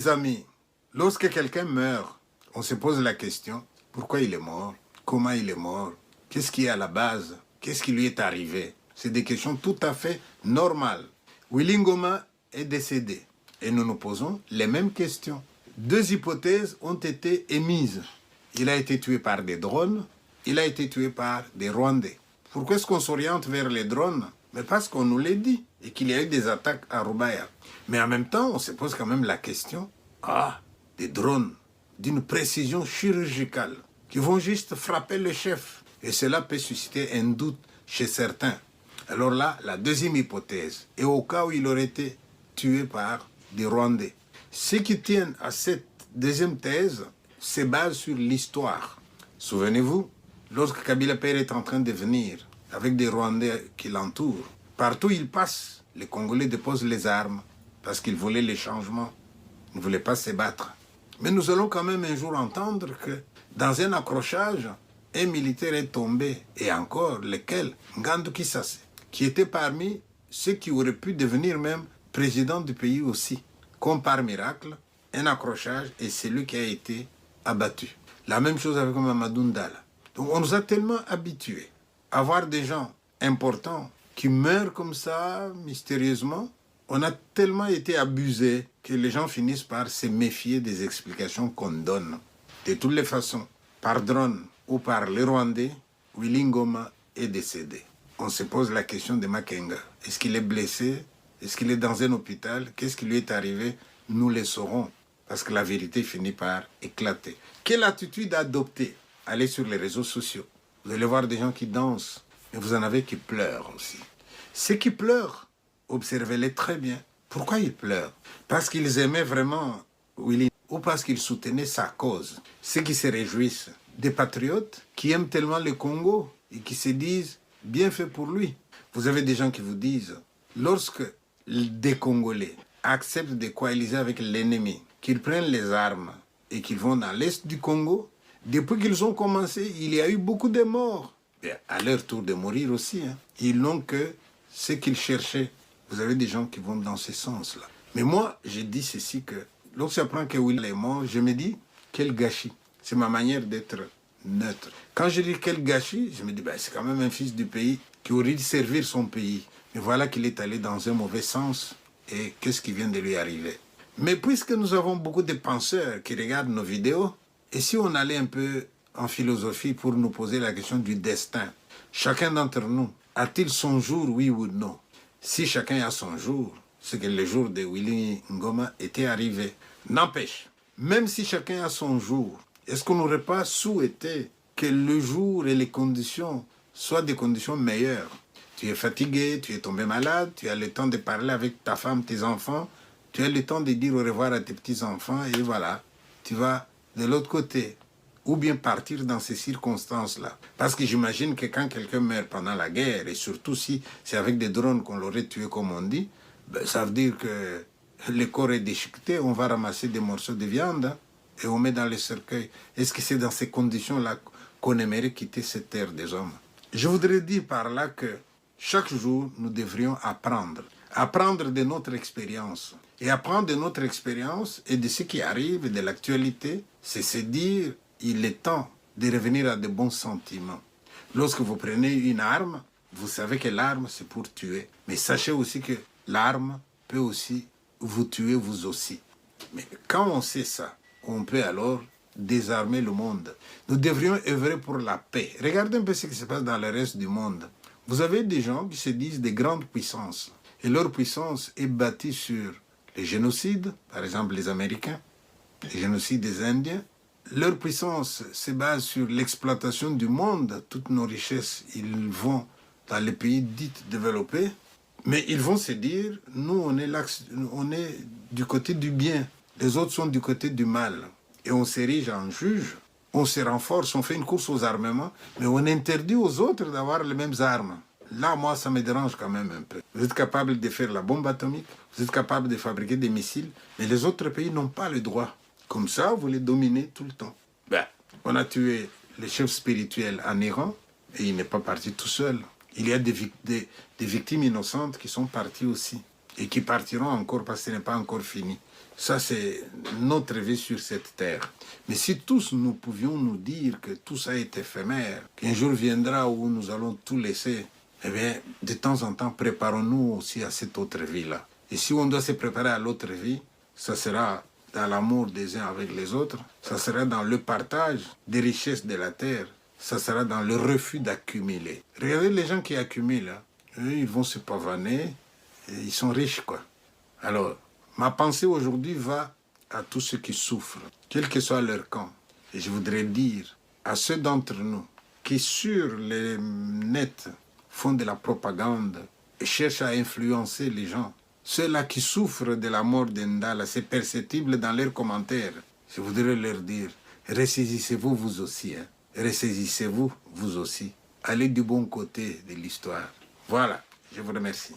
Les amis, lorsque quelqu'un meurt, on se pose la question, pourquoi il est mort? Comment il est mort? Qu'est-ce qui est à la base? Qu'est-ce qui lui est arrivé? C'est des questions tout à fait normales. Willy Ngoma est décédé et nous nous posons les mêmes questions. Deux hypothèses ont été émises. Il a été tué par des drones, il a été tué par des Rwandais. Pourquoi est-ce qu'on s'oriente vers les drones? Mais parce qu'on nous l'a dit et qu'il y a eu des attaques à Roubaïa. Mais en même temps, on se pose quand même la question, des drones d'une précision chirurgicale qui vont juste frapper le chef. Et cela peut susciter un doute chez certains. Alors là, la deuxième hypothèse, et au cas où il aurait été tué par des Rwandais. Ceux qui tiennent à cette deuxième thèse se basent sur l'histoire. Souvenez-vous, lorsque Kabila Père est en train de venir, avec des Rwandais qui l'entourent, partout où il passe, les Congolais déposent les armes parce qu'ils voulaient les changements. Ils ne voulaient pas se battre. Mais nous allons quand même un jour entendre que dans un accrochage, un militaire est tombé, et encore lequel, Ngandu Kisase, qui était parmi ceux qui auraient pu devenir même président du pays aussi. Comme par miracle, un accrochage et c'est lui qui a été abattu. La même chose avec Mamadou Ndala. Donc on nous a tellement habitués à voir des gens importants qui meurent comme ça, mystérieusement. On a tellement été abusés que les gens finissent par se méfier des explications qu'on donne. De toutes les façons, par drone ou par les Rwandais, Willy Ngoma est décédé. On se pose la question de Makenga. Est-ce qu'il est blessé? Est-ce qu'il est dans un hôpital? Qu'est-ce qui lui est arrivé? Nous le saurons, parce que la vérité finit par éclater. Quelle attitude adopter? Allez sur les réseaux sociaux. Vous allez voir des gens qui dansent, mais vous en avez qui pleurent aussi. Ceux qui pleurent, observez-les très bien. Pourquoi ils pleurent? Parce qu'ils aimaient vraiment Willy ou parce qu'ils soutenaient sa cause. Ceux qui se réjouissent, des patriotes qui aiment tellement le Congo et qui se disent bien fait pour lui. Vous avez des gens qui vous disent, lorsque des Congolais acceptent de coaliser avec l'ennemi, qu'ils prennent les armes et qu'ils vont dans l'est du Congo, depuis qu'ils ont commencé, il y a eu beaucoup de morts. Et à leur tour de mourir aussi. Ils n'ont que ce qu'ils cherchaient. Vous avez des gens qui vont dans ce sens-là. Mais moi, je dis ceci que lorsque j'apprends que Willy est mort, je me dis, quel gâchis. C'est ma manière d'être neutre. Quand je dis quel gâchis, je me dis, c'est quand même un fils du pays qui aurait dû servir son pays. Mais voilà qu'il est allé dans un mauvais sens. Et qu'est-ce qui vient de lui arriver? Mais puisque nous avons beaucoup de penseurs qui regardent nos vidéos, et si on allait un peu en philosophie pour nous poser la question du destin, chacun d'entre nous, a-t-il son jour, oui ou non? Si chacun a son jour, c'est que le jour de Willy Ngoma était arrivé. N'empêche, même si chacun a son jour, est-ce qu'on n'aurait pas souhaité que le jour et les conditions soient des conditions meilleures? Tu es fatigué, tu es tombé malade, tu as le temps de parler avec ta femme, tes enfants, tu as le temps de dire au revoir à tes petits-enfants et voilà, tu vas de l'autre côté. Ou bien partir dans ces circonstances-là. Parce que j'imagine que quand quelqu'un meurt pendant la guerre, et surtout si c'est avec des drones qu'on l'aurait tué comme on dit, ça veut dire que le corps est déchiqueté, on va ramasser des morceaux de viande et on met dans les cercueils. Est-ce que c'est dans ces conditions-là qu'on aimerait quitter cette terre des hommes? Je voudrais dire par là que chaque jour, nous devrions apprendre. Apprendre de notre expérience. Et apprendre de notre expérience et de ce qui arrive, et de l'actualité, c'est se dire, il est temps de revenir à de bons sentiments. Lorsque vous prenez une arme, vous savez que l'arme, c'est pour tuer. Mais sachez aussi que l'arme peut aussi vous tuer vous aussi. Mais quand on sait ça, on peut alors désarmer le monde. Nous devrions œuvrer pour la paix. Regardez un peu ce qui se passe dans le reste du monde. Vous avez des gens qui se disent des grandes puissances. Et leur puissance est bâtie sur les génocides, par exemple les Américains, les génocides des Indiens. Leur puissance se base sur l'exploitation du monde. Toutes nos richesses, ils vont dans les pays dits développés. Mais ils vont se dire, nous, on est du côté du bien. Les autres sont du côté du mal. Et on s'érige en juge, on se renforce, on fait une course aux armements, mais on interdit aux autres d'avoir les mêmes armes. Là, moi, ça me dérange quand même un peu. Vous êtes capable de faire la bombe atomique, vous êtes capable de fabriquer des missiles, mais les autres pays n'ont pas le droit. Comme ça, vous les dominez tout le temps. On a tué les chefs spirituels en Iran, et il n'est pas parti tout seul. Il y a des victimes innocentes qui sont parties aussi, et qui partiront encore parce que ce n'est pas encore fini. Ça, c'est notre vie sur cette terre. Mais si tous nous pouvions nous dire que tout ça est éphémère, qu'un jour viendra où nous allons tout laisser, eh bien, de temps en temps, préparons-nous aussi à cette autre vie-là. Et si on doit se préparer à l'autre vie, ça sera dans l'amour des uns avec les autres, ça sera dans le partage des richesses de la terre, ça sera dans le refus d'accumuler. Regardez les gens qui accumulent, hein. Eux, ils vont se pavaner, et ils sont riches, quoi. Alors, ma pensée aujourd'hui va à tous ceux qui souffrent, quel que soit leur camp. Et je voudrais dire à ceux d'entre nous qui sur les nets font de la propagande et cherchent à influencer les gens, ceux-là qui souffrent de la mort d'Endala, c'est perceptible dans leurs commentaires. Je voudrais leur dire, ressaisissez-vous vous aussi, hein. Ressaisissez-vous vous aussi. Allez du bon côté de l'histoire. Voilà, je vous remercie.